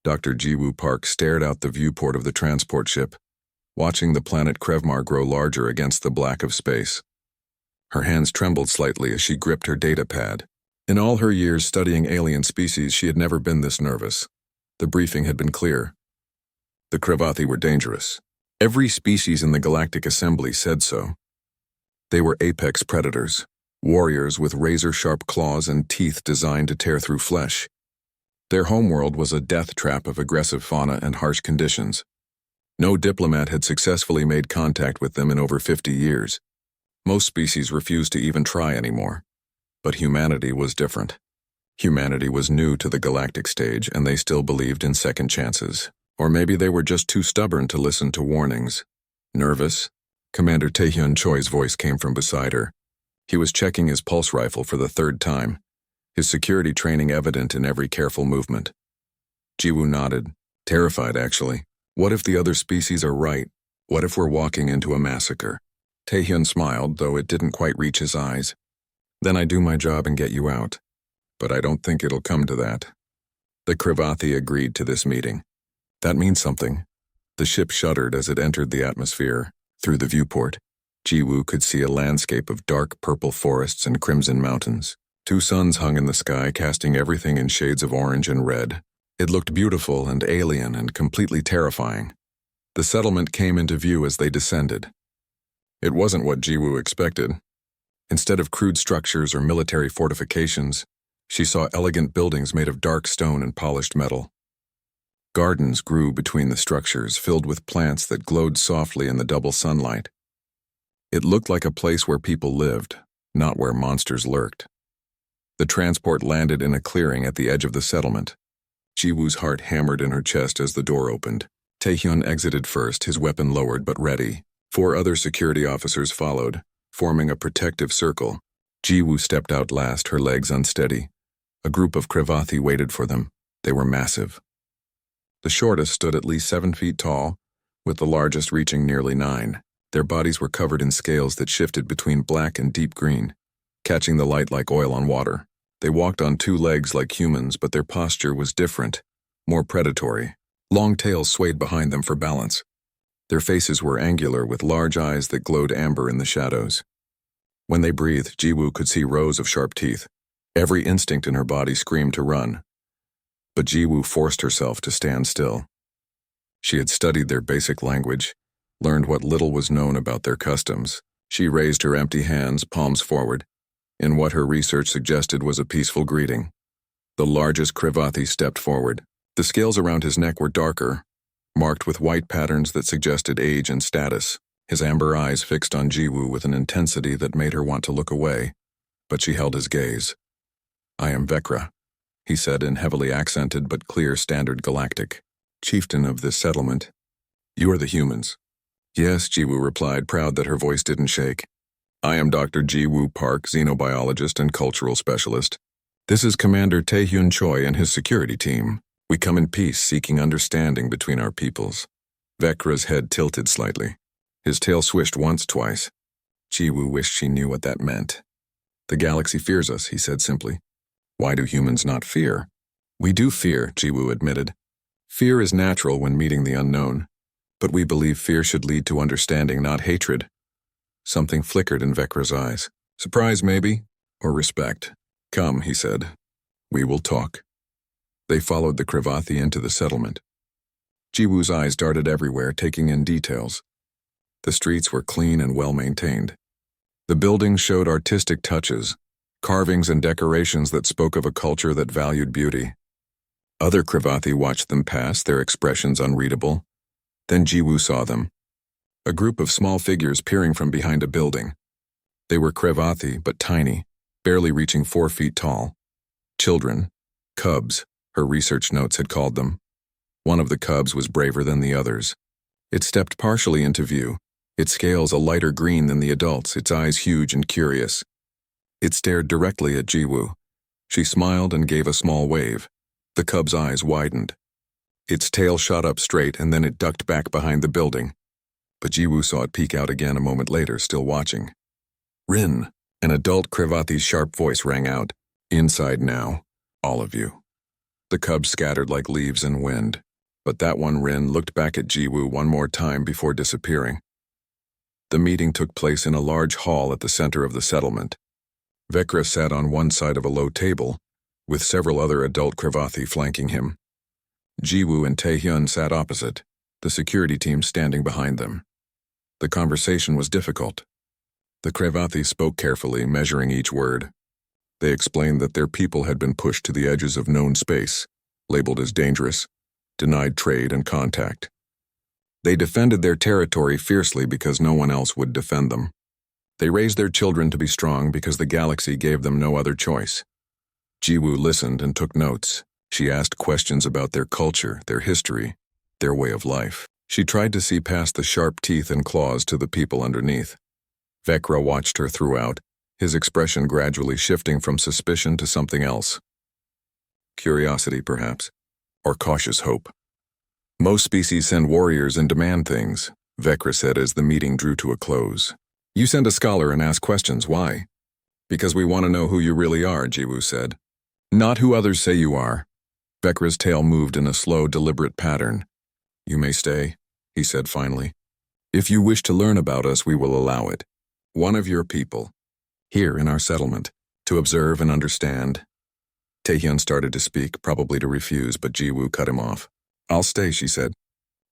Dr. Jiwoo Park stared out the viewport of the transport ship, watching the planet Krevmar grow larger against the black of space. Her hands trembled slightly as she gripped her data pad. In all her years studying alien species, she had never been this nervous. The briefing had been clear. The Krevathi were dangerous. Every species in the Galactic Assembly said so. They were apex predators, warriors with razor-sharp claws and teeth designed to tear through flesh. Their homeworld was a death trap of aggressive fauna and harsh conditions. No diplomat had successfully made contact with them in over 50 years. Most species refused to even try anymore. But humanity was different. Humanity was new to the galactic stage, and they still believed in second chances. Or maybe they were just too stubborn to listen to warnings. Nervous? Commander Taehyun Choi's voice came from beside her. He was checking his pulse rifle for the third time, his security training evident in every careful movement. Jiwoo nodded. Terrified, actually. What if the other species are right? What if we're walking into a massacre? Taehyun smiled, though it didn't quite reach his eyes. Then I do my job and get you out. But I don't think it'll come to that. The Krevathi agreed to this meeting. That means something. The ship shuddered as it entered the atmosphere. Through the viewport, Jiwoo could see a landscape of dark purple forests and crimson mountains. Two suns hung in the sky, casting everything in shades of orange and red. It looked beautiful and alien and completely terrifying. The settlement came into view as they descended. It wasn't what Jiwoo expected. Instead of crude structures or military fortifications, she saw elegant buildings made of dark stone and polished metal. Gardens grew between the structures, filled with plants that glowed softly in the double sunlight. It looked like a place where people lived, not where monsters lurked. The transport landed in a clearing at the edge of the settlement. Jiwoo's heart hammered in her chest as the door opened. Taehyun exited first, his weapon lowered but ready. 4 other security officers followed, forming a protective circle. Jiwoo stepped out last, her legs unsteady. A group of Krevathi waited for them. They were massive. The shortest stood at least 7 feet tall, with the largest reaching nearly 9. Their bodies were covered in scales that shifted between black and deep green, catching the light like oil on water. They walked on 2 legs like humans, but their posture was different, more predatory. Long tails swayed behind them for balance. Their faces were angular, with large eyes that glowed amber in the shadows. When they breathed, Jiwoo could see rows of sharp teeth. Every instinct in her body screamed to run. But Jiwoo forced herself to stand still. She had studied their basic language, learned what little was known about their customs. She raised her empty hands, palms forward, in what her research suggested was a peaceful greeting. The largest Krevathi stepped forward. The scales around his neck were darker, marked with white patterns that suggested age and status. His amber eyes fixed on Jiwoo with an intensity that made her want to look away, but she held his gaze. I am Vekra, he said in heavily accented but clear Standard Galactic, chieftain of this settlement. You are the humans. Yes, Jiwoo replied, proud that her voice didn't shake. I am Dr. Jiwoo Park, xenobiologist and cultural specialist. This is Commander Taehyun Choi and his security team. We come in peace, seeking understanding between our peoples. Vekra's head tilted slightly. His tail swished once, twice. Jiwoo wished she knew what that meant. The galaxy fears us, he said simply. Why do humans not fear? We do fear, Jiwoo admitted. Fear is natural when meeting the unknown, but we believe fear should lead to understanding, not hatred. Something flickered in Vekra's eyes. Surprise, maybe, or respect. Come, he said. We will talk. They followed the Krevathi into the settlement. Jiwoo's eyes darted everywhere, taking in details. The streets were clean and well-maintained. The buildings showed artistic touches, carvings and decorations that spoke of a culture that valued beauty. Other Krevathi watched them pass, their expressions unreadable. Then Jiwoo saw them. A group of small figures peering from behind a building. They were Krevathi, but tiny, barely reaching 4 feet tall. Children, cubs, her research notes had called them. One of the cubs was braver than the others. It stepped partially into view, its scales a lighter green than the adults, its eyes huge and curious. It stared directly at Jiwoo. She smiled and gave a small wave. The cub's eyes widened. Its tail shot up straight and then it ducked back behind the building. But Jiwoo saw it peek out again a moment later, still watching. Rin, an adult Krevathi's sharp voice rang out. Inside now, all of you. The cubs scattered like leaves in wind, but that one Rin looked back at Jiwoo one more time before disappearing. The meeting took place in a large hall at the center of the settlement. Vecra sat on one side of a low table, with several other adult Cravathi flanking him. Jiwoo and Taehyun sat opposite, the security team standing behind them. The conversation was difficult. The Cravathi spoke carefully, measuring each word. They explained that their people had been pushed to the edges of known space, labeled as dangerous, denied trade and contact. They defended their territory fiercely because no one else would defend them. They raised their children to be strong because the galaxy gave them no other choice. Jiwoo listened and took notes. She asked questions about their culture, their history, their way of life. She tried to see past the sharp teeth and claws to the people underneath. Vecra watched her throughout, his expression gradually shifting from suspicion to something else. Curiosity, perhaps, or cautious hope. Most species send warriors and demand things, Vecra said as the meeting drew to a close. You send a scholar and ask questions, why? Because we want to know who you really are, Jiwoo said. Not who others say you are. Vecra's tail moved in a slow, deliberate pattern. You may stay, he said finally. If you wish to learn about us, we will allow it. One of your people, here in our settlement, to observe and understand. Taehyun started to speak, probably to refuse, but Jiwoo cut him off. I'll stay, she said.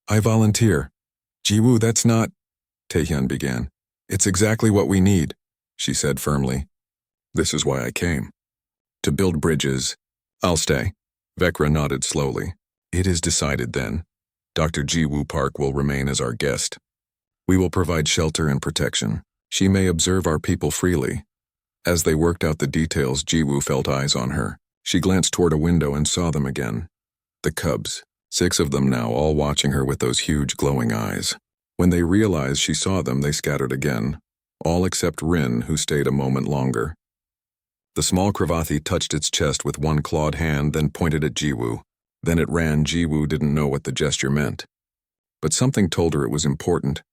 I volunteer. Jiwoo, that's not... Taehyun began. It's exactly what we need, she said firmly. This is why I came. To build bridges. I'll stay. Vecra nodded slowly. It is decided then. Dr. Jiwoo Park will remain as our guest. We will provide shelter and protection. She may observe our people freely. As they worked out the details, Jiwoo felt eyes on her. She glanced toward a window and saw them again. The cubs, 6 of them now, all watching her with those huge glowing eyes. When they realized she saw them, they scattered again, all except Rin, who stayed a moment longer. The small Cravathi touched its chest with one clawed hand, then pointed at Jiwoo. Then it ran. Jiwoo didn't know what the gesture meant. But something told her it was important.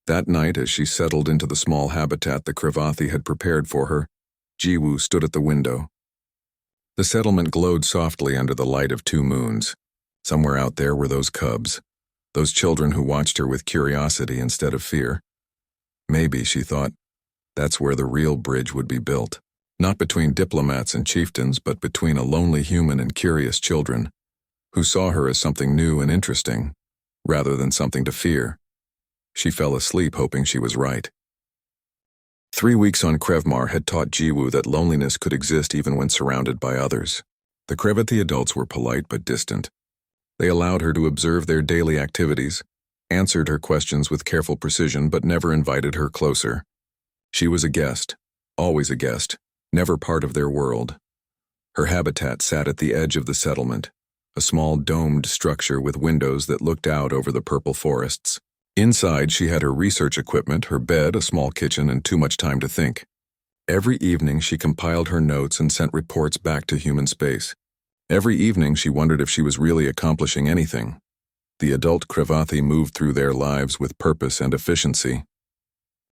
That night, as she settled into the small habitat the Cravathi had prepared for her, Jiwoo stood at the window. The settlement glowed softly under the light of 2 moons. Somewhere out there were those cubs, those children who watched her with curiosity instead of fear. Maybe, she thought, that's where the real bridge would be built. Not between diplomats and chieftains, but between a lonely human and curious children, who saw her as something new and interesting, rather than something to fear. She fell asleep hoping she was right. 3 weeks on Krevmar had taught Jiwoo that loneliness could exist even when surrounded by others. The Cravathi adults were polite but distant. They allowed her to observe their daily activities, answered her questions with careful precision, but never invited her closer. She was a guest, always a guest, never part of their world. Her habitat sat at the edge of the settlement, a small domed structure with windows that looked out over the purple forests. Inside, she had her research equipment, her bed, a small kitchen, and too much time to think. Every evening, she compiled her notes and sent reports back to human space. Every evening, she wondered if she was really accomplishing anything. The adult Cravathi moved through their lives with purpose and efficiency.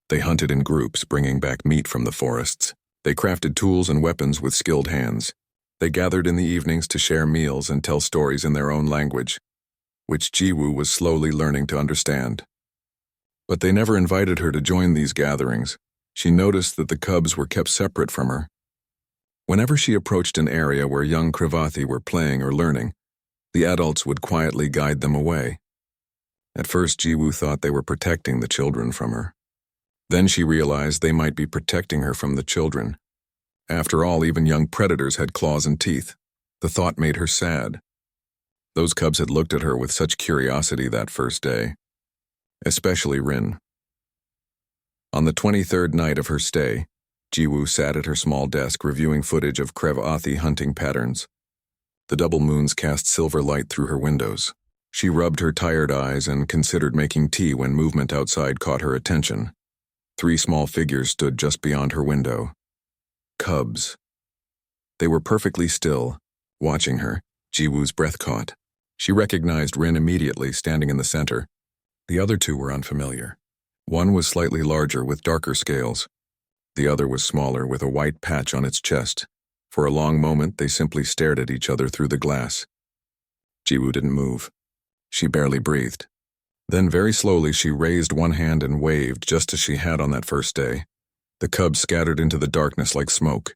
They hunted in groups, bringing back meat from the forests. They crafted tools and weapons with skilled hands. They gathered in the evenings to share meals and tell stories in their own language, which Jiwoo was slowly learning to understand. But they never invited her to join these gatherings. She noticed that the cubs were kept separate from her. Whenever she approached an area where young Cravathi were playing or learning, the adults would quietly guide them away. At first, Jiwoo thought they were protecting the children from her. Then she realized they might be protecting her from the children. After all, even young predators had claws and teeth. The thought made her sad. Those cubs had looked at her with such curiosity that first day. Especially Rin. On the 23rd night of her stay, Jiwoo sat at her small desk reviewing footage of Cravathi hunting patterns. The double moons cast silver light through her windows. She rubbed her tired eyes and considered making tea when movement outside caught her attention. 3 small figures stood just beyond her window. Cubs. They were perfectly still, watching her. Jiwoo's breath caught. She recognized Rin immediately, standing in the center. The other 2 were unfamiliar. One was slightly larger with darker scales. The other was smaller with a white patch on its chest. For a long moment, they simply stared at each other through the glass. Jiwoo didn't move. She barely breathed. Then very slowly she raised one hand and waved, just as she had on that first day. The cubs scattered into the darkness like smoke.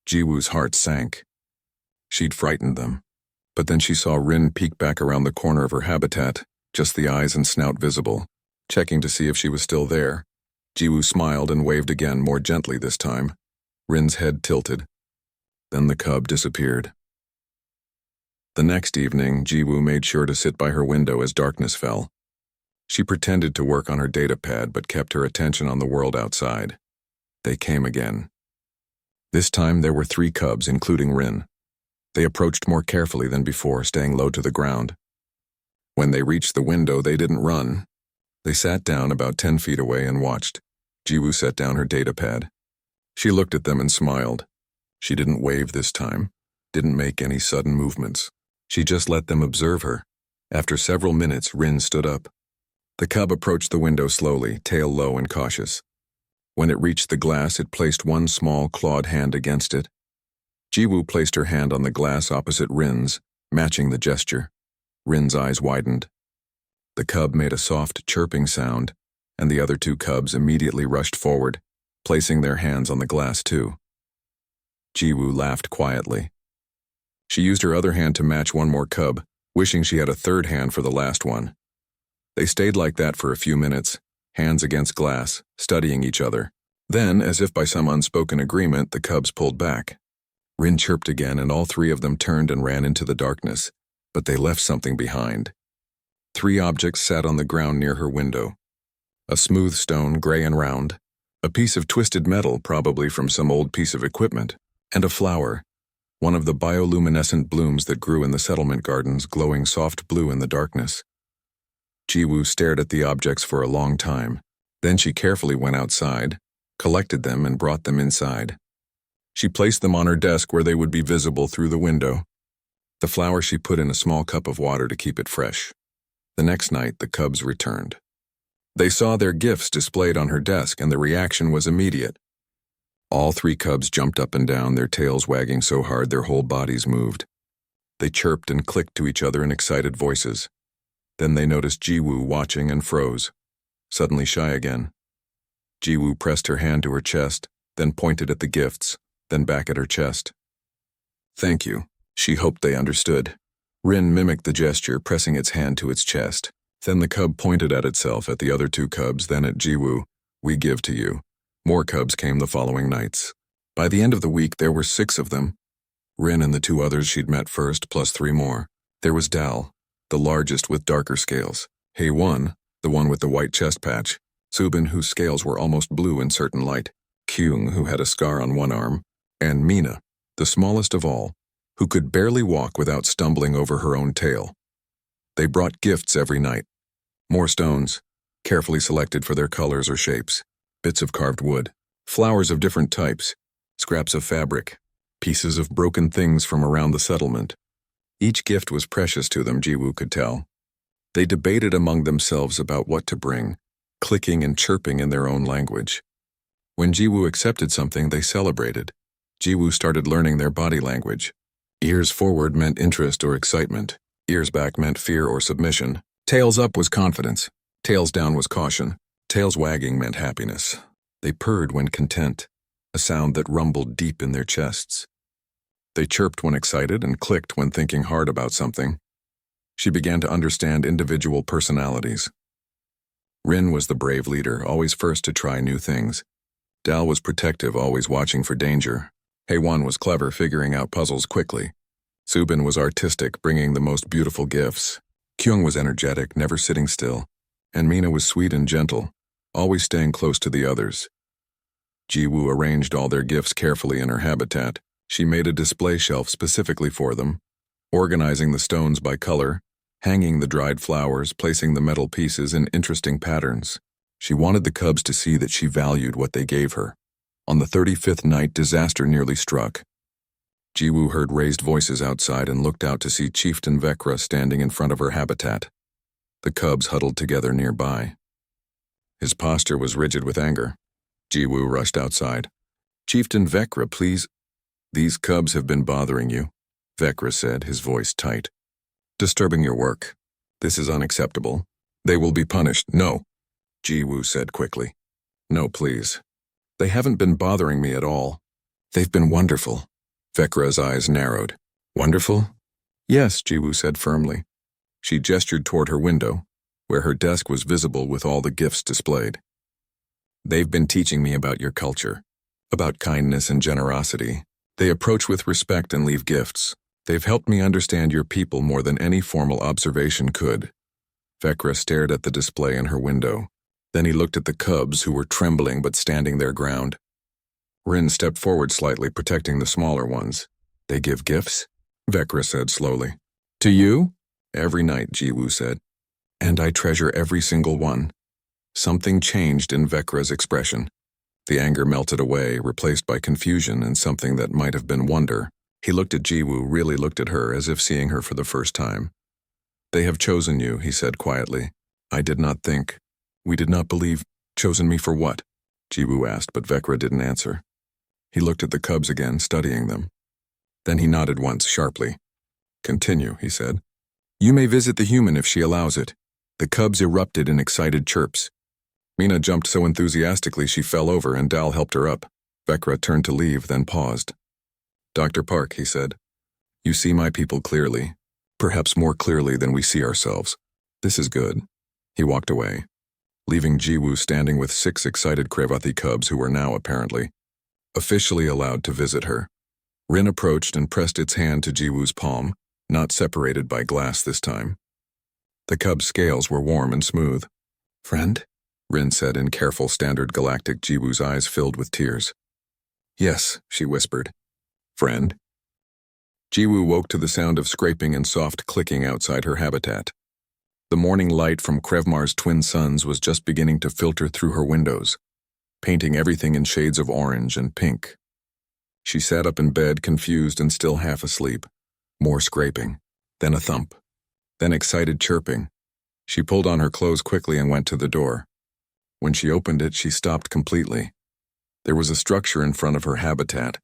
Jiwoo's heart sank. She'd frightened them. But then she saw Rin peek back around the corner of her habitat, just the eyes and snout visible, checking to see if she was still there. Jiwoo smiled and waved again, more gently this time. Rin's head tilted. Then the cub disappeared. The next evening, Jiwoo made sure to sit by her window as darkness fell. She pretended to work on her datapad but kept her attention on the world outside. They came again. This time there were 3 cubs, including Rin. They approached more carefully than before, staying low to the ground. When they reached the window, they didn't run. They sat down about 10 feet away and watched. Jiwoo set down her datapad. She looked at them and smiled. She didn't wave this time, didn't make any sudden movements. She just let them observe her. After several minutes, Rin stood up. The cub approached the window slowly, tail low and cautious. When it reached the glass, it placed one small clawed hand against it. Jiwoo placed her hand on the glass opposite Rin's, matching the gesture. Rin's eyes widened. The cub made a soft chirping sound, and the other 2 cubs immediately rushed forward, placing their hands on the glass too. Jiwoo laughed quietly. She used her other hand to match one more cub, wishing she had a third hand for the last one. They stayed like that for a few minutes, hands against glass, studying each other. Then, as if by some unspoken agreement, the cubs pulled back. Rin chirped again, and all 3 of them turned and ran into the darkness, but they left something behind. 3 objects sat on the ground near her window. A smooth stone, gray and round, a piece of twisted metal, probably from some old piece of equipment, and a flower, one of the bioluminescent blooms that grew in the settlement gardens, glowing soft blue in the darkness. Jiwoo stared at the objects for a long time. Then she carefully went outside, collected them and brought them inside. She placed them on her desk where they would be visible through the window. The flower she put in a small cup of water to keep it fresh. The next night, the cubs returned. They saw their gifts displayed on her desk, and the reaction was immediate. All 3 cubs jumped up and down, their tails wagging so hard their whole bodies moved. They chirped and clicked to each other in excited voices. Then they noticed Jiwoo watching and froze, suddenly shy again. Jiwoo pressed her hand to her chest, then pointed at the gifts, then back at her chest. "Thank you." She hoped they understood. Rin mimicked the gesture, pressing its hand to its chest. Then the cub pointed at itself, at the other 2 cubs, then at Jiwoo. "We give to you." More cubs came the following nights. By the end of the week, there were 6 of them. Rin and the 2 others she'd met first, plus 3 more. There was Dal, the largest with darker scales. HFY, the one with the white chest patch. Subin, whose scales were almost blue in certain light. Kyung, who had a scar on one arm. And Mina, the smallest of all, who could barely walk without stumbling over her own tail. They brought gifts every night. More stones, carefully selected for their colors or shapes. Bits of carved wood. Flowers of different types. Scraps of fabric. Pieces of broken things from around the settlement. Each gift was precious to them, Jiwoo could tell. They debated among themselves about what to bring, clicking and chirping in their own language. When Jiwoo accepted something, they celebrated. Jiwoo started learning their body language. Ears forward meant interest or excitement. Ears back meant fear or submission. Tails up was confidence. Tails down was caution. Tails wagging meant happiness. They purred when content, a sound that rumbled deep in their chests. They chirped when excited and clicked when thinking hard about something. She began to understand individual personalities. Rin was the brave leader, always first to try new things. Dal was protective, always watching for danger. HFY was clever, figuring out puzzles quickly. Subin was artistic, bringing the most beautiful gifts. Kyung was energetic, never sitting still. And Mina was sweet and gentle, always staying close to the others. Jiwoo arranged all their gifts carefully in her habitat. She made a display shelf specifically for them, organizing the stones by color, hanging the dried flowers, placing the metal pieces in interesting patterns. She wanted the cubs to see that she valued what they gave her. On the 35th night, disaster nearly struck. Jiwoo heard raised voices outside and looked out to see Chieftain Vekra standing in front of her habitat. The cubs huddled together nearby. His posture was rigid with anger. Jiwoo rushed outside. "Chieftain Vekra, please." These cubs have been bothering you, Vecra said, his voice tight. Disturbing your work. This is unacceptable. They will be punished. No, Jiwoo said quickly. No, please. They haven't been bothering me at all. They've been wonderful. Vecra's eyes narrowed. Wonderful? Yes, Jiwoo said firmly. She gestured toward her window, where her desk was visible with all the gifts displayed. They've been teaching me about your culture, about kindness and generosity. They approach with respect and leave gifts. They've helped me understand your people more than any formal observation could. Vecra stared at the display in her window. Then he looked at the cubs, who were trembling but standing their ground. Rin stepped forward slightly, protecting the smaller ones. They give gifts? Vecra said slowly. To you? Every night, Jiwoo said. And I treasure every single one. Something changed in Vecra's expression. The anger melted away, replaced by confusion and something that might have been wonder. He looked at Jiwoo, really looked at her, as if seeing her for the first time. They have chosen you, he said quietly. I did not think. We did not believe. Chosen me for what? Jiwoo asked, but Vecra didn't answer. He looked at the cubs again, studying them. Then he nodded once, sharply. Continue, he said. You may visit the human if she allows it. The cubs erupted in excited chirps. Mina jumped so enthusiastically she fell over and Dal helped her up. Vecra turned to leave, then paused. Dr. Park, he said. You see my people clearly. Perhaps more clearly than we see ourselves. This is good. He walked away, leaving Jiwoo standing with 6 excited Krevathi cubs who were now, apparently, officially allowed to visit her. Rin approached and pressed its hand to Jiwoo's palm, not separated by glass this time. The cub's scales were warm and smooth. Friend? Rin said in careful standard galactic. Jiwoo's eyes filled with tears. Yes, she whispered. Friend? Jiwoo woke to the sound of scraping and soft clicking outside her habitat. The morning light from Krevmar's twin suns was just beginning to filter through her windows, painting everything in shades of orange and pink. She sat up in bed, confused and still half asleep. More scraping, then a thump, then excited chirping. She pulled on her clothes quickly and went to the door. When she opened it, she stopped completely. There was a structure in front of her habitat.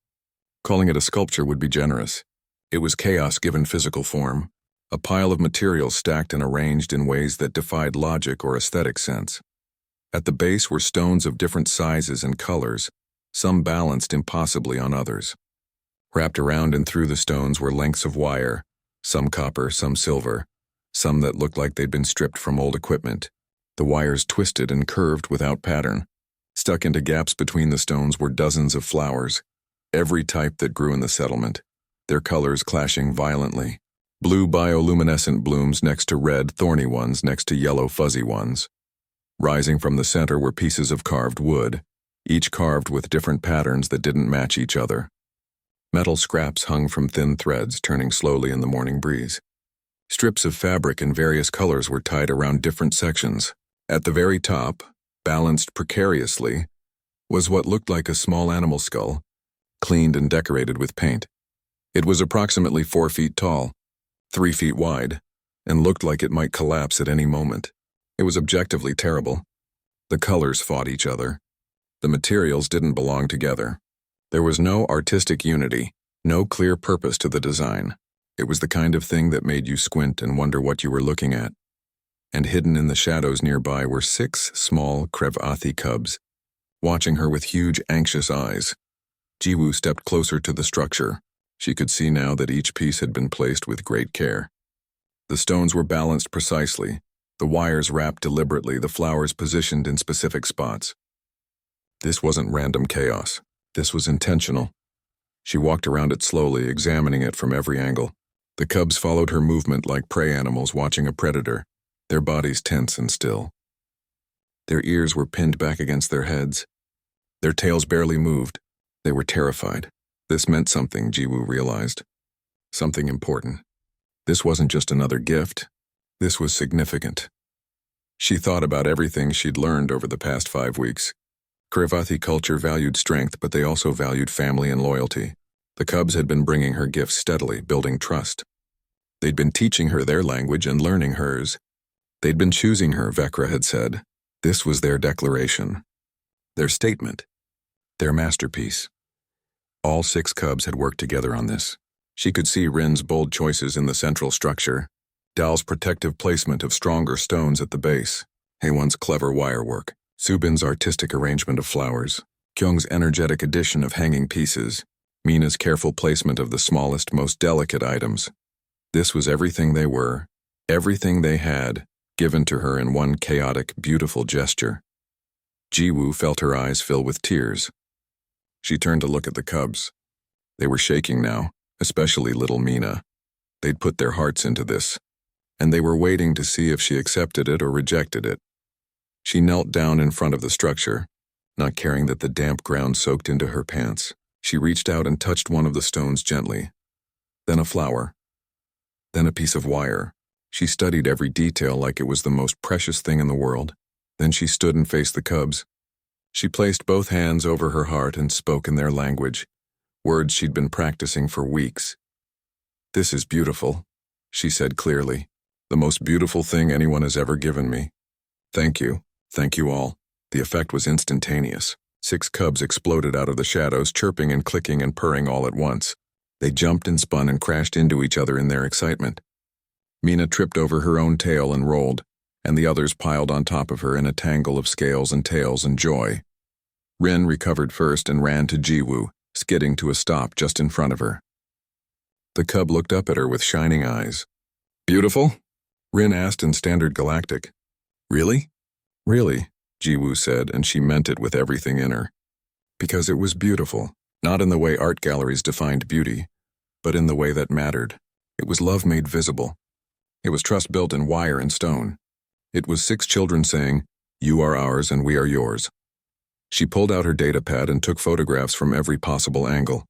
Calling it a sculpture would be generous. It was chaos given physical form, a pile of materials stacked and arranged in ways that defied logic or aesthetic sense. At the base were stones of different sizes and colors, some balanced impossibly on others. Wrapped around and through the stones were lengths of wire, some copper, some silver, some that looked like they'd been stripped from old equipment. The wires twisted and curved without pattern. Stuck into gaps between the stones were dozens of flowers, every type that grew in the settlement, their colors clashing violently. Blue bioluminescent blooms next to red, thorny ones next to yellow, fuzzy ones. Rising from the center were pieces of carved wood, each carved with different patterns that didn't match each other. Metal scraps hung from thin threads, turning slowly in the morning breeze. Strips of fabric in various colors were tied around different sections. At the very top, balanced precariously, was what looked like a small animal skull, cleaned and decorated with paint. It was approximately 4 feet tall, 3 feet wide, and looked like it might collapse at any moment. It was objectively terrible. The colors fought each other. The materials didn't belong together. There was no artistic unity, no clear purpose to the design. It was the kind of thing that made you squint and wonder what you were looking at. And hidden in the shadows nearby were 6 small Krevathi cubs, watching her with huge, anxious eyes. Jiwoo stepped closer to the structure. She could see now that each piece had been placed with great care. The stones were balanced precisely, the wires wrapped deliberately, the flowers positioned in specific spots. This wasn't random chaos. This was intentional. She walked around it slowly, examining it from every angle. The cubs followed her movement like prey animals watching a predator, their bodies tense and still. Their ears were pinned back against their heads. Their tails barely moved. They were terrified. This meant something, Jiwoo realized. Something important. This wasn't just another gift. This was significant. She thought about everything she'd learned over the past 5 weeks. Krevathi culture valued strength, but they also valued family and loyalty. The cubs had been bringing her gifts steadily, building trust. They'd been teaching her their language and learning hers. They'd been choosing her, Vecra had said. This was their declaration. Their statement. Their masterpiece. All 6 cubs had worked together on this. She could see Rin's bold choices in the central structure, Dal's protective placement of stronger stones at the base, Haewon's clever wirework, Subin's artistic arrangement of flowers, Kyung's energetic addition of hanging pieces, Mina's careful placement of the smallest, most delicate items. This was everything they were, everything they had, given to her in one chaotic, beautiful gesture. Jiwoo felt her eyes fill with tears. She turned to look at the cubs. They were shaking now, especially little Mina. They'd put their hearts into this, and they were waiting to see if she accepted it or rejected it. She knelt down in front of the structure, not caring that the damp ground soaked into her pants. She reached out and touched one of the stones gently, then a flower, then a piece of wire. She studied every detail like it was the most precious thing in the world. Then she stood and faced the cubs. She placed both hands over her heart and spoke in their language, words she'd been practicing for weeks. "This is beautiful," she said clearly. "The most beautiful thing anyone has ever given me. Thank you all." The effect was instantaneous. 6 cubs exploded out of the shadows, chirping and clicking and purring all at once. They jumped and spun and crashed into each other in their excitement. Mina tripped over her own tail and rolled, and the others piled on top of her in a tangle of scales and tails and joy. Rin recovered first and ran to Jiwoo, skidding to a stop just in front of her. The cub looked up at her with shining eyes. "Beautiful?" Rin asked in standard Galactic. "Really?" "Really," Jiwoo said, and she meant it with everything in her. Because it was beautiful, not in the way art galleries defined beauty, but in the way that mattered. It was love made visible. It was trust built in wire and stone. It was 6 children saying, "You are ours and we are yours." She pulled out her datapad and took photographs from every possible angle.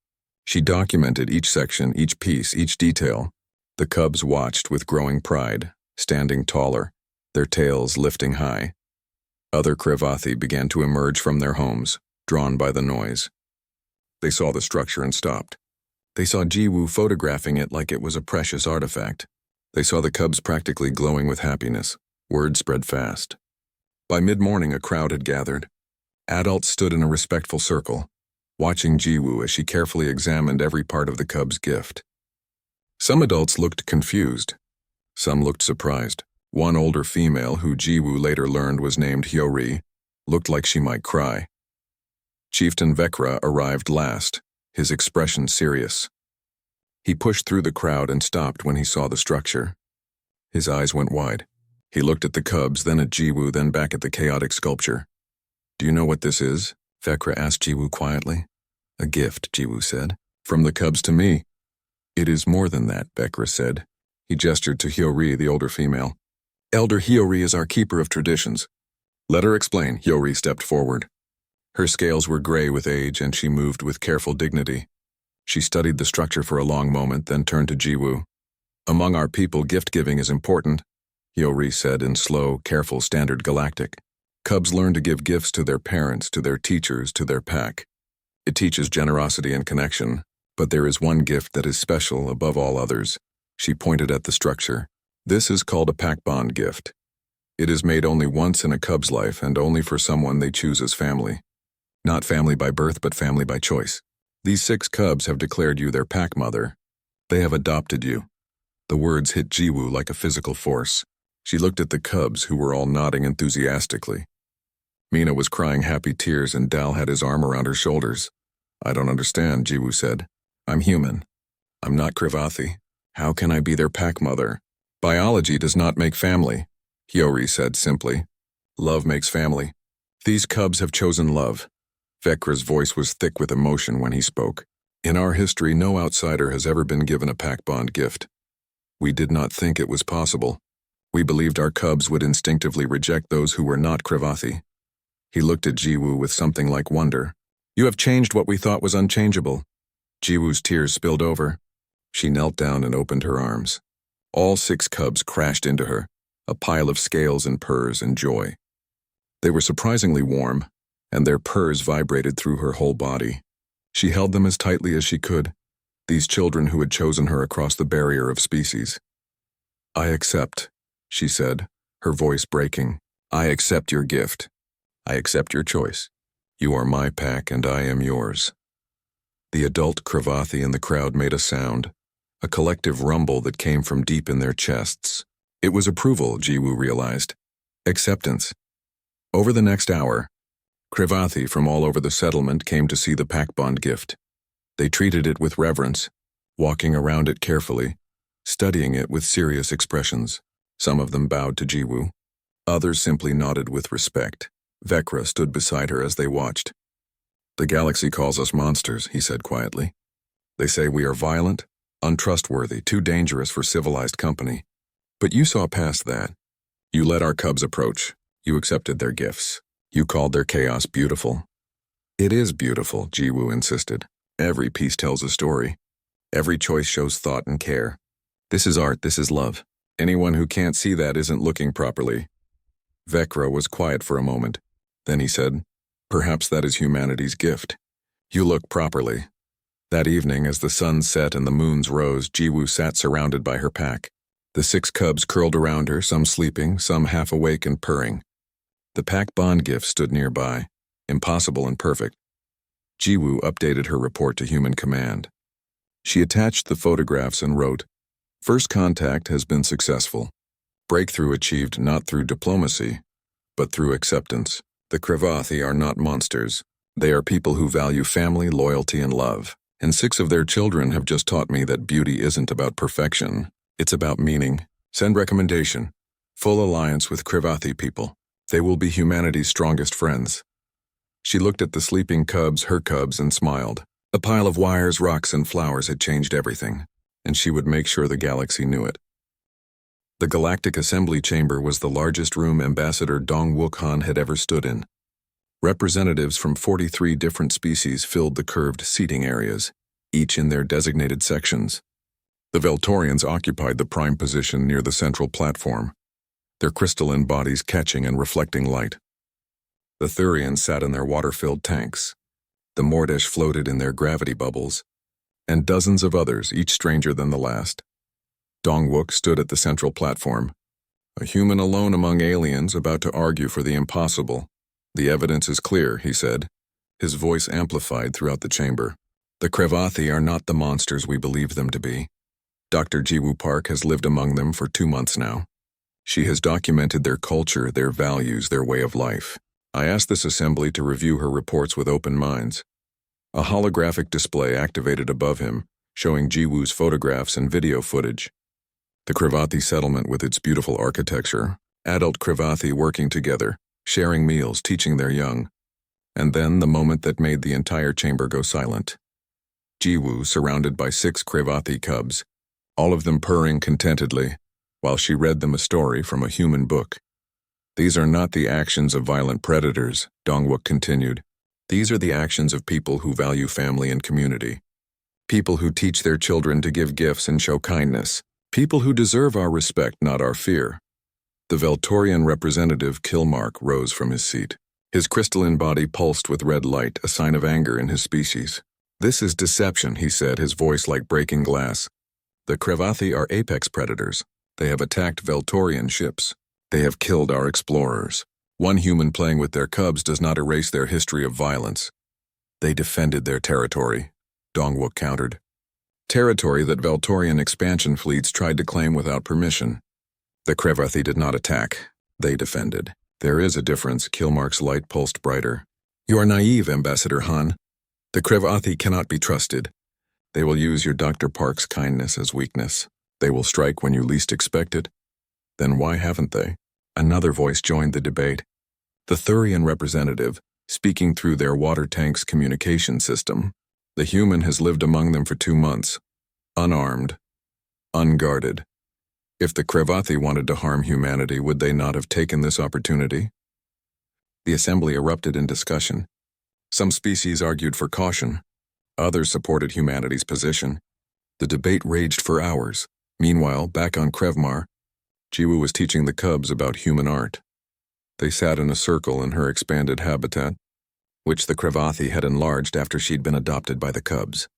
She documented each section, each piece, each detail. The cubs watched with growing pride, standing taller, their tails lifting high. Other Krevathi began to emerge from their homes, drawn by the noise. They saw the structure and stopped. They saw Jiwoo photographing it like it was a precious artifact. They saw the cubs practically glowing with happiness. Word spread fast. By mid-morning, a crowd had gathered. Adults stood in a respectful circle, watching Jiwoo as she carefully examined every part of the cub's gift. Some adults looked confused. Some looked surprised. One older female, who Jiwoo later learned was named Hyori, looked like she might cry. Chieftain Vekra arrived last, his expression serious. He pushed through the crowd and stopped when he saw the structure. His eyes went wide. He looked at the cubs, then at Jiwoo, then back at the chaotic sculpture. "Do you know what this is?" Vekra asked Jiwoo quietly. "A gift," Jiwoo said. "From the cubs to me." "It is more than that," Vekra said. He gestured to Hyori, the older female. "Elder Hyori is our keeper of traditions." "Let her explain." Hyori stepped forward. Her scales were gray with age, and she moved with careful dignity. She studied the structure for a long moment, then turned to Jiwoo. "Among our people, gift-giving is important," Hyori said in slow, careful standard Galactic. "Cubs learn to give gifts to their parents, to their teachers, to their pack. It teaches generosity and connection, but there is one gift that is special above all others." She pointed at the structure. "This is called a pack bond gift. It is made only once in a cub's life and only for someone they choose as family. Not family by birth, but family by choice. These 6 cubs have declared you their pack mother. They have adopted you." The words hit Jiwoo like a physical force. She looked at the cubs, who were all nodding enthusiastically. Mina was crying happy tears and Dal had his arm around her shoulders. "I don't understand," Jiwoo said. "I'm human. I'm not Krevathi. How can I be their pack mother?" "Biology does not make family," Hyori said simply. "Love makes family. These cubs have chosen love." Vekra's voice was thick with emotion when he spoke. "In our history, no outsider has ever been given a pack bond gift. We did not think it was possible. We believed our cubs would instinctively reject those who were not Krevathi." He looked at Jiwoo with something like wonder. "You have changed what we thought was unchangeable." Jiwoo's tears spilled over. She knelt down and opened her arms. All 6 cubs crashed into her, a pile of scales and purrs and joy. They were surprisingly warm, and their purrs vibrated through her whole body. She held them as tightly as she could, these children who had chosen her across the barrier of species. "I accept," she said, her voice breaking. "I accept your gift. I accept your choice. You are my pack and I am yours." The adult Cravathi in the crowd made a sound, a collective rumble that came from deep in their chests. It was approval, Jiwoo realized. Acceptance. Over the next hour, Cravathi from all over the settlement came to see the pack bond gift. They treated it with reverence, walking around it carefully, studying it with serious expressions. Some of them bowed to Jiwoo. Others simply nodded with respect. Vecra stood beside her as they watched. "The galaxy calls us monsters," he said quietly. "They say we are violent, untrustworthy, too dangerous for civilized company. But you saw past that. You let our cubs approach. You accepted their gifts. You called their chaos beautiful." "It is beautiful," Jiwoo insisted. "Every piece tells a story. Every choice shows thought and care. This is art, this is love. Anyone who can't see that isn't looking properly." Vecra was quiet for a moment. Then he said, "Perhaps that is humanity's gift. You look properly." That evening, as the sun set and the moons rose, Jiwoo sat surrounded by her pack. The 6 cubs curled around her, some sleeping, some half awake and purring. The pack bond gift stood nearby, impossible and perfect. Jiwoo updated her report to Human Command. She attached the photographs and wrote, "First contact has been successful. Breakthrough achieved not through diplomacy, but through acceptance. The Cravathi are not monsters. They are people who value family, loyalty, and love. And 6 of their children have just taught me that beauty isn't about perfection. It's about meaning. Send recommendation. Full alliance with Cravathi people. They will be humanity's strongest friends." She looked at the sleeping cubs, her cubs, and smiled. A pile of wires, rocks, and flowers had changed everything, and she would make sure the galaxy knew it. The Galactic Assembly Chamber was the largest room Ambassador Dong-Wook Han had ever stood in. Representatives from 43 different species filled the curved seating areas, each in their designated sections. The Veltorians occupied the prime position near the central platform, their crystalline bodies catching and reflecting light. The Thurians sat in their water-filled tanks. The Mordesh floated in their gravity bubbles, and dozens of others, each stranger than the last. Dong-Wook stood at the central platform, a human alone among aliens about to argue for the impossible. "The evidence is clear," he said, his voice amplified throughout the chamber. "The Cravathi are not the monsters we believe them to be. Dr. Jiwoo Park has lived among them for 2 months now. She has documented their culture, their values, their way of life. I asked this assembly to review her reports with open minds." A holographic display activated above him, showing Jiwoo's photographs and video footage. The Cravathi settlement with its beautiful architecture, adult Cravathi working together, sharing meals, teaching their young. And then the moment that made the entire chamber go silent. Jiwoo surrounded by 6 Cravathi cubs, all of them purring contentedly, while she read them a story from a human book. "These are not the actions of violent predators," Dong-Wook continued. "These are the actions of people who value family and community. People who teach their children to give gifts and show kindness. People who deserve our respect, not our fear." The Veltorian representative Kilmark rose from his seat. His crystalline body pulsed with red light, a sign of anger in his species. "This is deception," he said, his voice like breaking glass. "The Cravathi are apex predators. They have attacked Veltorian ships. They have killed our explorers. One human playing with their cubs does not erase their history of violence. They defended their territory," Dong-Wook countered. "Territory that Veltorian expansion fleets tried to claim without permission. The Cravathi did not attack. They defended. There is a difference." Kilmark's light pulsed brighter. "You are naive, Ambassador Han. The Cravathi cannot be trusted. They will use your Dr. Park's kindness as weakness. They will strike when you least expect it. Then why haven't they?" Another voice joined the debate. The Thurian representative, speaking through their water tank's communication system. "The human has lived among them for 2 months, unarmed, unguarded. If the Cravathi wanted to harm humanity, would they not have taken this opportunity?" The assembly erupted in discussion. Some species argued for caution. Others supported humanity's position. The debate raged for hours. Meanwhile, back on Krevmar, Jiwoo was teaching the cubs about human art. They sat in a circle in her expanded habitat, which the Cravathi had enlarged after she'd been adopted by the cubs.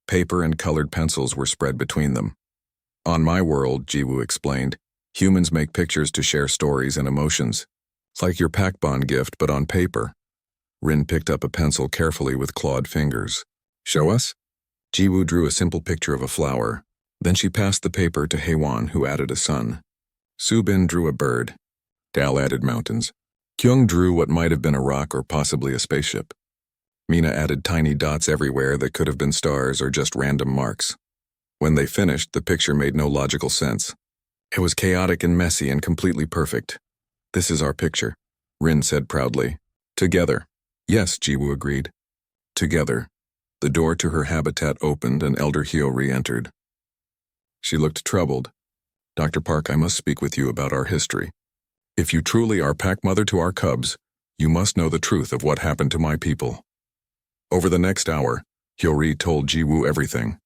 Paper and colored pencils were spread between them. "On my world," Jiwoo explained, "humans make pictures to share stories and emotions. It's like your pack bond gift, but on paper." Rin picked up a pencil carefully with clawed fingers. Show us? Jiwoo drew a simple picture of a flower. Then she passed the paper to Haewon, who added a sun. Subin drew a bird. Dal added mountains. Kyung drew what might have been a rock or possibly a spaceship. Mina added tiny dots everywhere that could have been stars or just random marks. When they finished, the picture made no logical sense. It was chaotic and messy and completely perfect. This is our picture, Rin said proudly. Together. Yes, Jiwoo agreed. Together. The door to her habitat opened and Elder Hyo-ri entered. She looked troubled. Dr. Park, I must speak with you about our history. If you truly are pack mother to our cubs, you must know the truth of what happened to my people. Over the next hour, Hyo-ri told Jiwoo everything.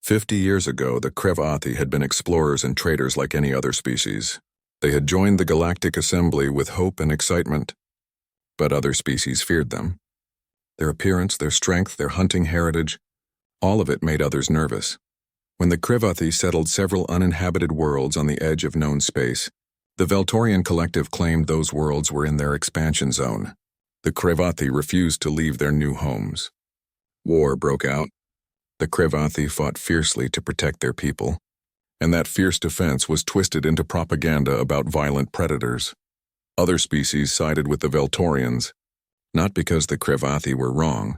50 years ago, the Krevathi had been explorers and traders like any other species. They had joined the Galactic Assembly with hope and excitement, but other species feared them. Their appearance, their strength, their hunting heritage, all of it made others nervous. When the Krevathi settled several uninhabited worlds on the edge of known space, the Veltorian collective claimed those worlds were in their expansion zone. The Krevathi refused to leave their new homes. War broke out. The Krevathi fought fiercely to protect their people, and that fierce defense was twisted into propaganda about violent predators. Other species sided with the Veltorians, not because the Krevathi were wrong,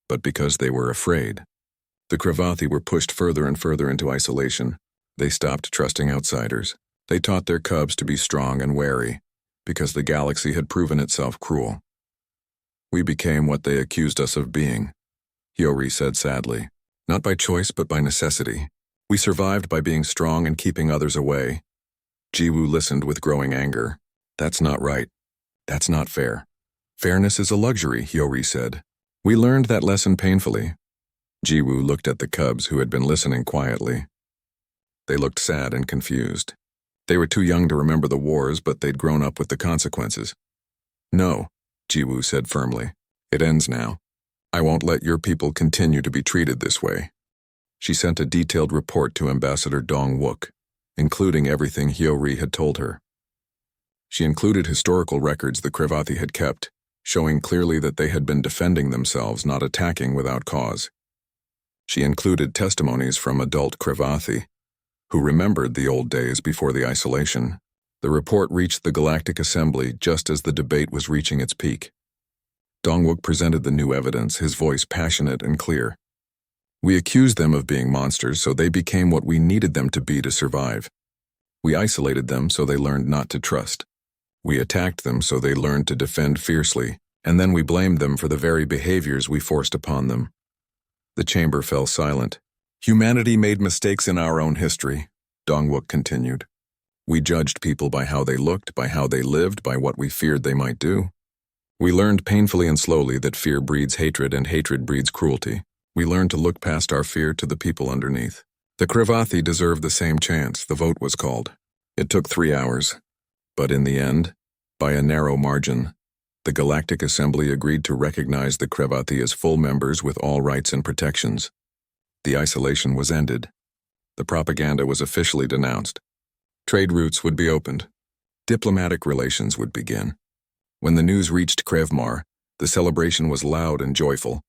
but because they were afraid. The Krevathi were pushed further and further into isolation. They stopped trusting outsiders. They taught their cubs to be strong and wary, because the galaxy had proven itself cruel. We became what they accused us of being, Hyo-ri said sadly. Not by choice, but by necessity. We survived by being strong and keeping others away. Jiwoo listened with growing anger. That's not right. That's not fair. Fairness is a luxury, Hyo-ri said. We learned that lesson painfully. Jiwoo looked at the cubs who had been listening quietly. They looked sad and confused. They were too young to remember the wars, but they'd grown up with the consequences. No, Jiwoo said firmly. It ends now. I won't let your people continue to be treated this way. She sent a detailed report to Ambassador Dong-wook, including everything Hyo-ri had told her. She included historical records the Krevathi had kept, showing clearly that they had been defending themselves, not attacking without cause. She included testimonies from adult Krevathi, who remembered the old days before the isolation. The report reached the Galactic Assembly just as the debate was reaching its peak. Dong-wook presented the new evidence, his voice passionate and clear. We accused them of being monsters, so they became what we needed them to be to survive. We isolated them so they learned not to trust. We attacked them so they learned to defend fiercely, and then we blamed them for the very behaviors we forced upon them. The chamber fell silent. Humanity made mistakes in our own history, Dong-wook continued. We judged people by how they looked, by how they lived, by what we feared they might do. We learned painfully and slowly that fear breeds hatred and hatred breeds cruelty. We learned to look past our fear to the people underneath. The Krevathi deserved the same chance. The vote was called. It took 3 hours. But in the end, by a narrow margin, the Galactic Assembly agreed to recognize the Krevathi as full members with all rights and protections. The isolation was ended. The propaganda was officially denounced. Trade routes would be opened. Diplomatic relations would begin. When the news reached Krevmar, the celebration was loud and joyful.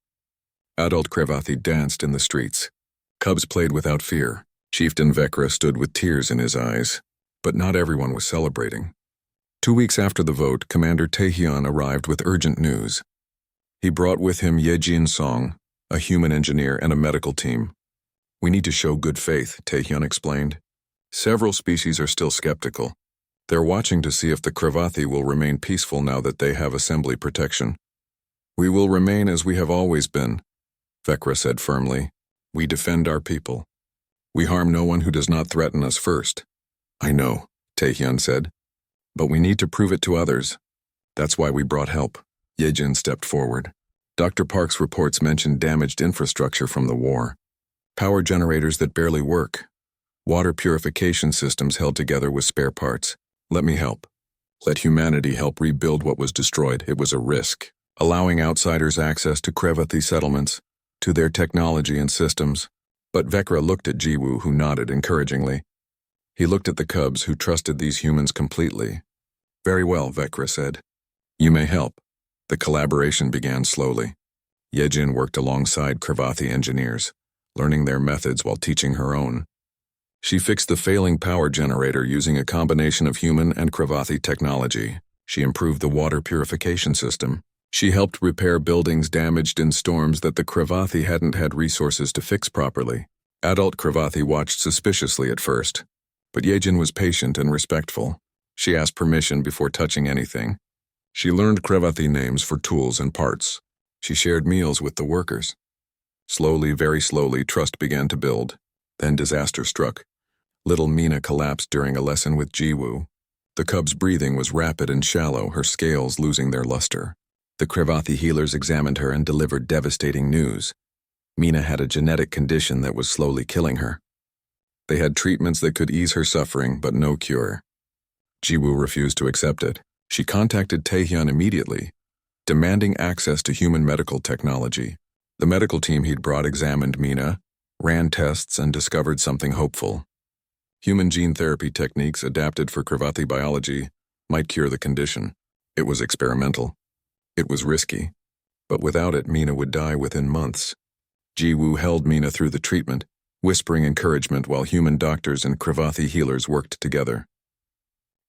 Adult Krevathi danced in the streets. Cubs played without fear. Chieftain Vekra stood with tears in his eyes. But not everyone was celebrating. 2 weeks after the vote, Commander Taehyun arrived with urgent news. He brought with him Yejin Song, a human engineer and a medical team. We need to show good faith, Taehyun explained. Several species are still skeptical. They're watching to see if the Krevathi will remain peaceful now that they have assembly protection. We will remain as we have always been, Vekra said firmly. We defend our people. We harm no one who does not threaten us first. I know, Taehyun said. But we need to prove it to others. That's why we brought help. Yejin stepped forward. Dr. Park's reports mentioned damaged infrastructure from the war. Power generators that barely work. Water purification systems held together with spare parts. Let me help. Let humanity help rebuild what was destroyed. It was a risk. Allowing outsiders access to Krevathi settlements, to their technology and systems. But Vekra looked at Jiwoo, who nodded encouragingly. He looked at the cubs, who trusted these humans completely. Very well, Vekra said. You may help. The collaboration began slowly. Yejin worked alongside Cravathi engineers, learning their methods while teaching her own. She fixed the failing power generator using a combination of human and Cravathi technology. She improved the water purification system. She helped repair buildings damaged in storms that the Cravathi hadn't had resources to fix properly. Adult Cravathi watched suspiciously at first, but Yejin was patient and respectful. She asked permission before touching anything. She learned Cravathi names for tools and parts. She shared meals with the workers. Slowly, very slowly, trust began to build. Then disaster struck. Little Mina collapsed during a lesson with Jiwoo. The cub's breathing was rapid and shallow, her scales losing their luster. The Cravathi healers examined her and delivered devastating news. Mina had a genetic condition that was slowly killing her. They had treatments that could ease her suffering, but no cure. Jiwoo refused to accept it. She contacted Taehyun immediately, demanding access to human medical technology. The medical team he'd brought examined Mina, ran tests, and discovered something hopeful. Human gene therapy techniques adapted for Cravathi biology might cure the condition. It was experimental. It was risky. But without it, Mina would die within months. Jiwoo held Mina through the treatment, whispering encouragement while human doctors and Cravathi healers worked together.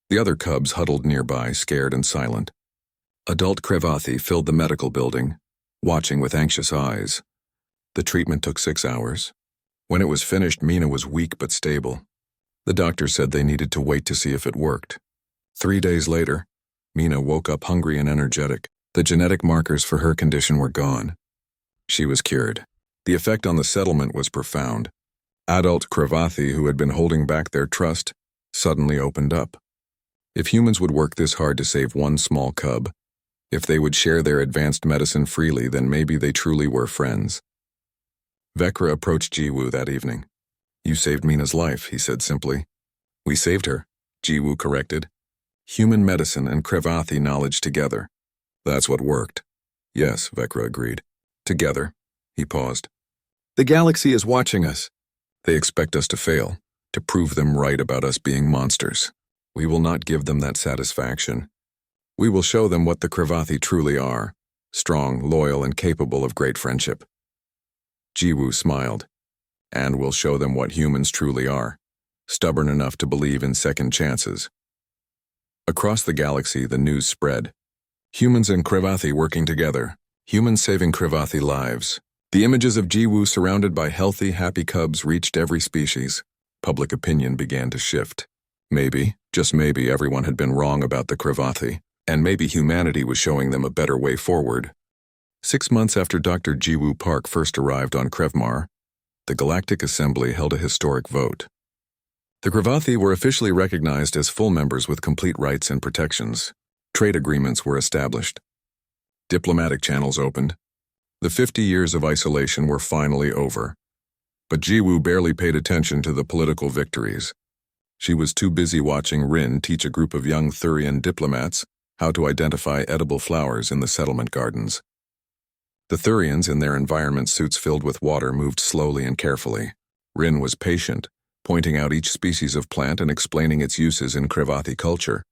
The other cubs huddled nearby, scared and silent. Adult Cravathi filled the medical building, watching with anxious eyes. The treatment took 6 hours. When it was finished, Mina was weak but stable. The doctor said they needed to wait to see if it worked. 3 days later, Mina woke up hungry and energetic. The genetic markers for her condition were gone. She was cured. The effect on the settlement was profound. Adult Cravathi, who had been holding back their trust, suddenly opened up. If humans would work this hard to save one small cub, if they would share their advanced medicine freely, then maybe they truly were friends. Vekra approached Jiwoo that evening. "You saved Mina's life," he said simply. "We saved her," Jiwoo corrected. "Human medicine and Cravathi knowledge together. That's what worked." "Yes," Vekra agreed. "Together." He paused. "The galaxy is watching us. They expect us to fail, to prove them right about us being monsters. We will not give them that satisfaction. We will show them what the Cravathi truly are, strong, loyal, and capable of great friendship." Jiwoo smiled. "And we'll show them what humans truly are, stubborn enough to believe in second chances." Across the galaxy, the news spread. Humans and Cravathi working together. Humans saving Cravathi lives. The images of Jiwoo surrounded by healthy, happy cubs reached every species. Public opinion began to shift. Maybe, just maybe, everyone had been wrong about the Cravathi, and maybe humanity was showing them a better way forward. 6 months after Dr. Jiwoo Park first arrived on Krevmar, the Galactic Assembly held a historic vote. The Cravathi were officially recognized as full members with complete rights and protections. Trade agreements were established. Diplomatic channels opened. The 50 years of isolation were finally over. But Jiwoo barely paid attention to the political victories. She was too busy watching Rin teach a group of young Thurian diplomats how to identify edible flowers in the settlement gardens. The Thurians, in their environment suits filled with water, moved slowly and carefully. Rin was patient, pointing out each species of plant and explaining its uses in Cravathi culture.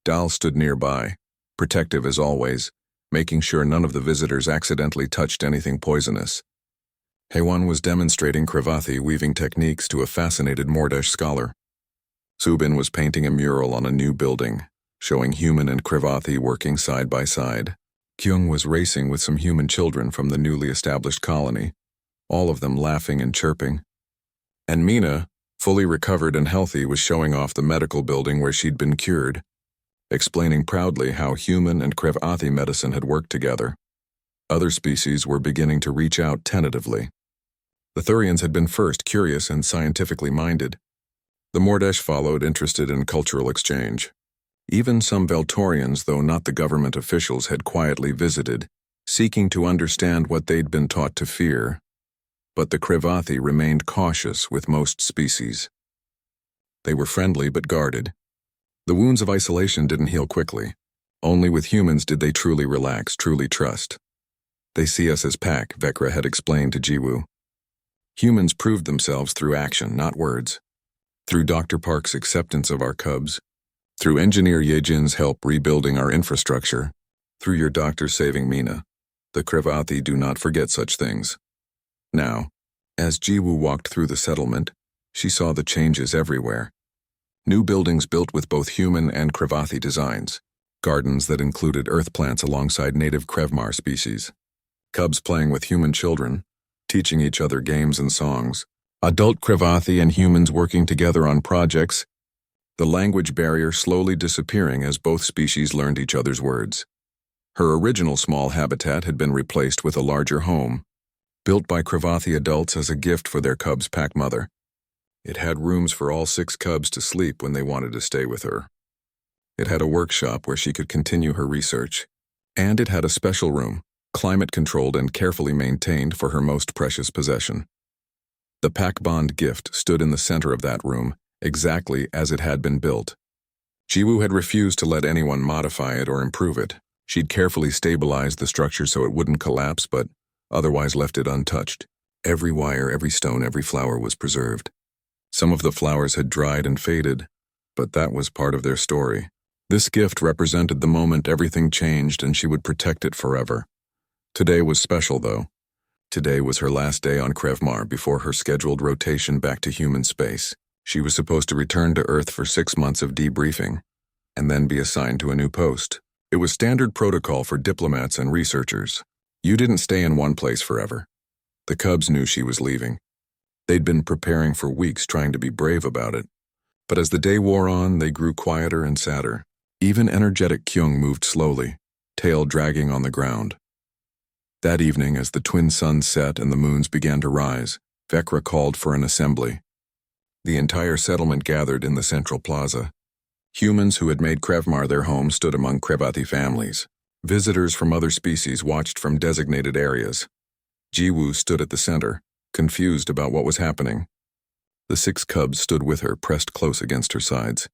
Dal stood nearby, protective as always, making sure none of the visitors accidentally touched anything poisonous. Heywan was demonstrating Cravathi weaving techniques to a fascinated Mordesh scholar. Subin was painting a mural on a new building, showing human and Cravathi working side by side. Kyung was racing with some human children from the newly established colony, all of them laughing and chirping. And Mina, fully recovered and healthy, was showing off the medical building where she'd been cured, explaining proudly how human and Cravathi medicine had worked together. Other species were beginning to reach out tentatively. The Thurians had been first, curious and scientifically minded. The Mordesh followed, interested in cultural exchange. Even some Veltorians, though not the government officials, had quietly visited, seeking to understand what they'd been taught to fear. But the Cravathi remained cautious with most species. They were friendly but guarded. The wounds of isolation didn't heal quickly. Only with humans did they truly relax, truly trust. "They see us as pack," Vekra had explained to Jiwoo. "Humans proved themselves through action, not words. Through Dr. Park's acceptance of our cubs, through Engineer Yejin's help rebuilding our infrastructure, through your doctor saving Mina. The Krevathi do not forget such things. Now, as Jiwoo walked through the settlement, she saw the changes everywhere. New buildings built with both human and Krevathi designs. Gardens that included earth plants alongside native Krevmar species. Cubs playing with human children, teaching each other games and songs. Adult Krevathi and humans working together on projects. The language barrier slowly disappearing as both species learned each other's words. Her original small habitat had been replaced with a larger home, built by Krevathi adults as a gift for their cub's pack mother. It had rooms for all 6 cubs to sleep when they wanted to stay with her. It had a workshop where she could continue her research. And it had a special room, climate-controlled and carefully maintained for her most precious possession. The pack bond gift stood in the center of that room, exactly as it had been built. Jiwoo had refused to let anyone modify it or improve it. She'd carefully stabilized the structure so it wouldn't collapse, but otherwise left it untouched. Every wire, every stone, every flower was preserved. Some of the flowers had dried and faded, but that was part of their story. This gift represented the moment everything changed and she would protect it forever. Today was special, though. Today was her last day on Krevmar before her scheduled rotation back to human space. She was supposed to return to Earth for 6 months of debriefing, and then be assigned to a new post. It was standard protocol for diplomats and researchers. You didn't stay in one place forever. The cubs knew she was leaving. They'd been preparing for weeks trying to be brave about it. But as the day wore on, they grew quieter and sadder. Even energetic Kyung moved slowly, tail dragging on the ground. That evening, as the twin suns set and the moons began to rise, Vecra called for an assembly. The entire settlement gathered in the central plaza. Humans who had made Krevmar their home stood among Krevathi families. Visitors from other species watched from designated areas. Jiwoo stood at the center, confused about what was happening. The 6 cubs stood with her, pressed close against her sides.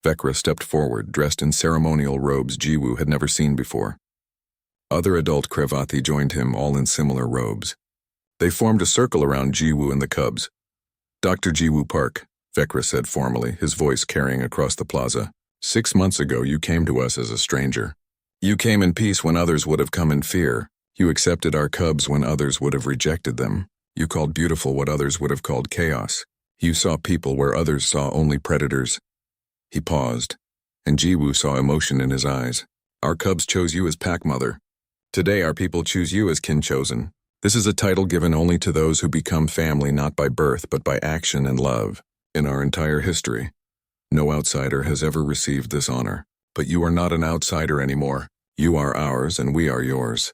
Vecra stepped forward, dressed in ceremonial robes Jiwoo had never seen before. Other adult Krevathi joined him, all in similar robes. They formed a circle around Jiwoo and the cubs. "Dr. Jiwoo Park," Vecra said formally, his voice carrying across the plaza. "6 months ago you came to us as a stranger. You came in peace when others would have come in fear. You accepted our cubs when others would have rejected them. You called beautiful what others would have called chaos. You saw people where others saw only predators." He paused, and Jiwoo saw emotion in his eyes. "Our cubs chose you as pack mother. Today our people choose you as kin chosen. This is a title given only to those who become family not by birth but by action and love. In our entire history, no outsider has ever received this honor. But you are not an outsider anymore. You are ours and we are yours."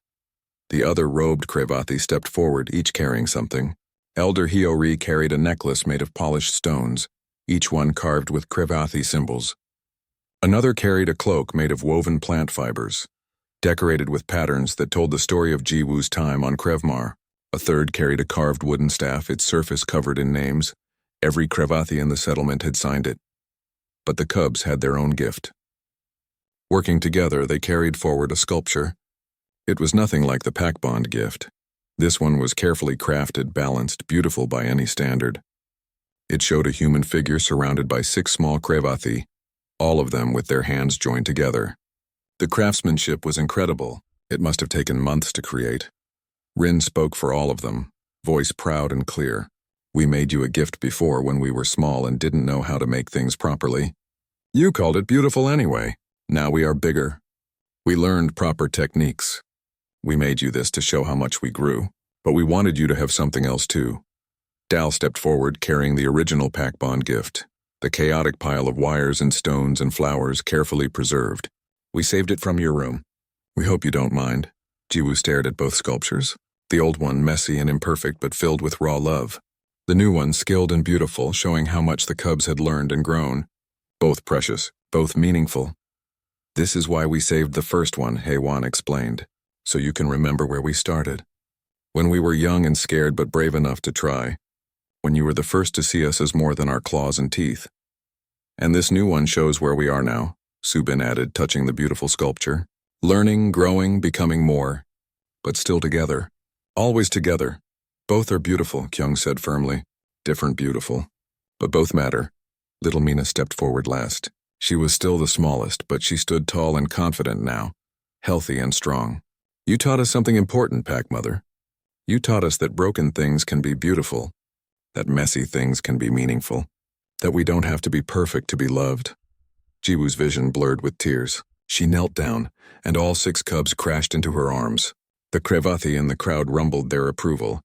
The other robed Krevathi stepped forward, each carrying something. Elder Hiyori carried a necklace made of polished stones, each one carved with Krevathi symbols. Another carried a cloak made of woven plant fibers, decorated with patterns that told the story of Jiwoo's time on Krevmar. A third carried a carved wooden staff, its surface covered in names. Every Krevathi in the settlement had signed it. But the cubs had their own gift. Working together, they carried forward a sculpture. It was nothing like the pack bond gift. This one was carefully crafted, balanced, beautiful by any standard. It showed a human figure surrounded by 6 small Krevathi, all of them with their hands joined together. The craftsmanship was incredible. It must have taken months to create. Rin spoke for all of them, voice proud and clear. "We made you a gift before when we were small and didn't know how to make things properly. You called it beautiful anyway. Now we are bigger. We learned proper techniques. We made you this to show how much we grew, but we wanted you to have something else too." Dal stepped forward, carrying the original pack bond gift, the chaotic pile of wires and stones and flowers carefully preserved. "We saved it from your room. We hope you don't mind." Jiwoo stared at both sculptures, the old one messy and imperfect but filled with raw love. The new one skilled and beautiful, showing how much the cubs had learned and grown. Both precious, both meaningful. "This is why we saved the first one," Haewon explained, "so you can remember where we started. When we were young and scared but brave enough to try. When you were the first to see us as more than our claws and teeth. And this new one shows where we are now," Subin added, touching the beautiful sculpture. "Learning, growing, becoming more. But still together. Always together. Both are beautiful," Kyung said firmly. "Different beautiful. But both matter." Little Mina stepped forward last. She was still the smallest, but she stood tall and confident now, healthy and strong. You taught us something important, Pack Mother. You taught us that broken things can be beautiful, that messy things can be meaningful, that we don't have to be perfect to be loved. Jiwoo's vision blurred with tears. She knelt down, and all 6 cubs crashed into her arms. The Krevathi in the crowd rumbled their approval.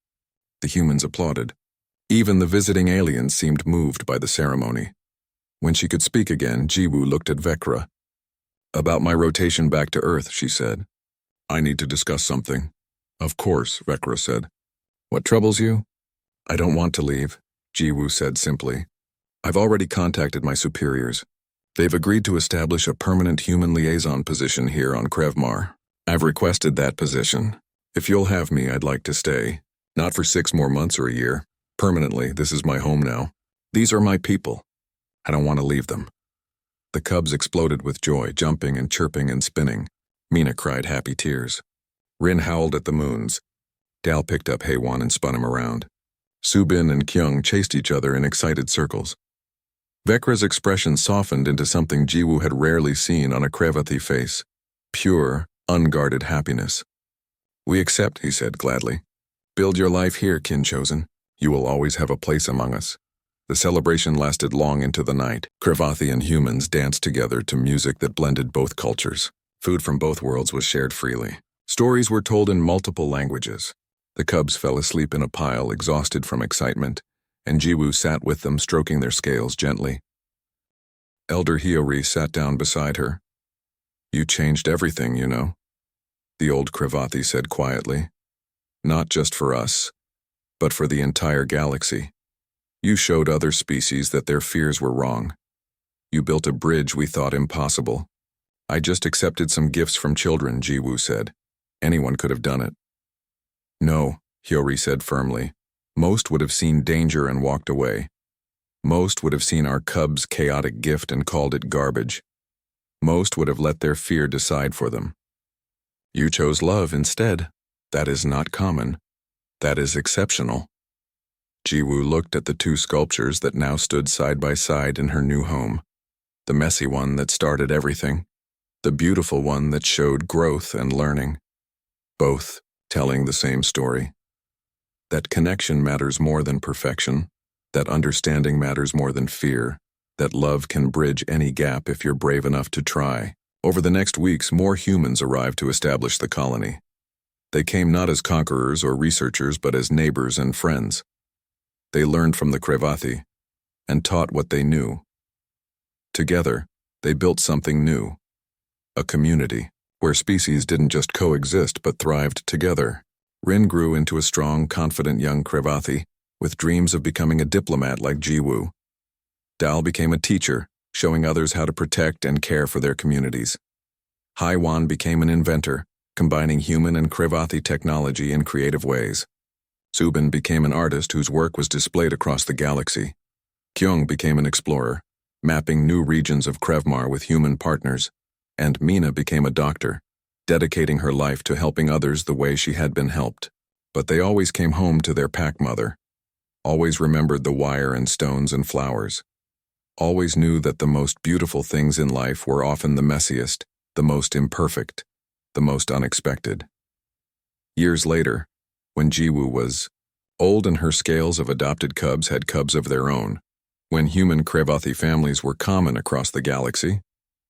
The humans applauded. Even the visiting aliens seemed moved by the ceremony. When she could speak again, Jiwoo looked at Vecra. "About my rotation back to Earth," she said. "I need to discuss something." "Of course," Vecra said. "What troubles you?" "I don't want to leave," Jiwoo said simply. "I've already contacted my superiors. They've agreed to establish a permanent human liaison position here on Krevmar. I've requested that position. If you'll have me, I'd like to stay. Not for 6 more months or a year. Permanently, this is my home now. These are my people. I don't want to leave them." The cubs exploded with joy, jumping and chirping and spinning. Mina cried happy tears. Rin howled at the moons. Dal picked up Haewon and spun him around. Subin and Kyung chased each other in excited circles. Vekra's expression softened into something Jiwoo had rarely seen on a Krevathi face. Pure, unguarded happiness. "We accept," he said gladly. "Build your life here, kin chosen. You will always have a place among us." The celebration lasted long into the night. Krevathi and humans danced together to music that blended both cultures. Food from both worlds was shared freely. Stories were told in multiple languages. The cubs fell asleep in a pile, exhausted from excitement, and Jiwoo sat with them, stroking their scales gently. Elder Hiyori sat down beside her. "You changed everything, you know," the old Krevathi said quietly. "Not just for us, but for the entire galaxy. You showed other species that their fears were wrong. You built a bridge we thought impossible. I just accepted some gifts from children," Jiwoo said. "Anyone could have done it." "No," Hiyori said firmly. "Most would have seen danger and walked away. Most would have seen our cubs' chaotic gift and called it garbage. Most would have let their fear decide for them. You chose love instead. That is not common. That is exceptional." Jiwoo looked at the 2 sculptures that now stood side by side in her new home. The messy one that started everything. The beautiful one that showed growth and learning. Both telling the same story. That connection matters more than perfection. That understanding matters more than fear. That love can bridge any gap if you're brave enough to try. Over the next weeks, more humans arrived to establish the colony. They came not as conquerors or researchers, but as neighbors and friends. They learned from the Krevathi and taught what they knew. Together, they built something new. A community where species didn't just coexist but thrived together. Rin grew into a strong, confident young Krevathi with dreams of becoming a diplomat like Jiwoo. Dal became a teacher, showing others how to protect and care for their communities. Haewon became an inventor, combining human and Krevathi technology in creative ways. Subin became an artist whose work was displayed across the galaxy. Kyung became an explorer, mapping new regions of Krevmar with human partners. And Mina became a doctor, dedicating her life to helping others the way she had been helped. But they always came home to their pack mother. Always remembered the wire and stones and flowers. Always knew that the most beautiful things in life were often the messiest, the most imperfect, the most unexpected. Years later, when Jiwoo was old and her scales of adopted cubs had cubs of their own, when human Krevathi families were common across the galaxy,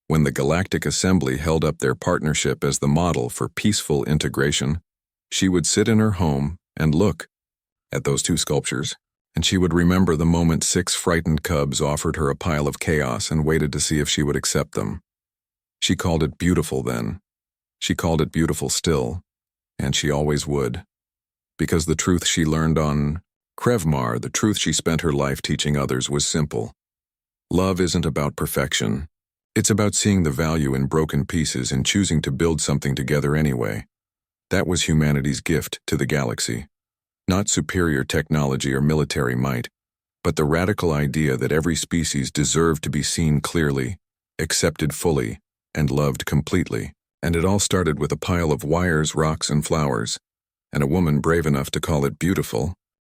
when the Galactic Assembly held up their partnership as the model for peaceful integration, she would sit in her home and look at those 2 sculptures, and she would remember the moment 6 frightened cubs offered her a pile of chaos and waited to see if she would accept them. She called it beautiful then. She called it beautiful still, and she always would. Because the truth she learned on Krevmar, the truth she spent her life teaching others, was simple. Love isn't about perfection. It's about seeing the value in broken pieces and choosing to build something together anyway. That was humanity's gift to the galaxy. Not superior technology or military might, but the radical idea that every species deserved to be seen clearly, accepted fully, and loved completely. And it all started with a pile of wires, rocks, and flowers, and a woman brave enough to call it beautiful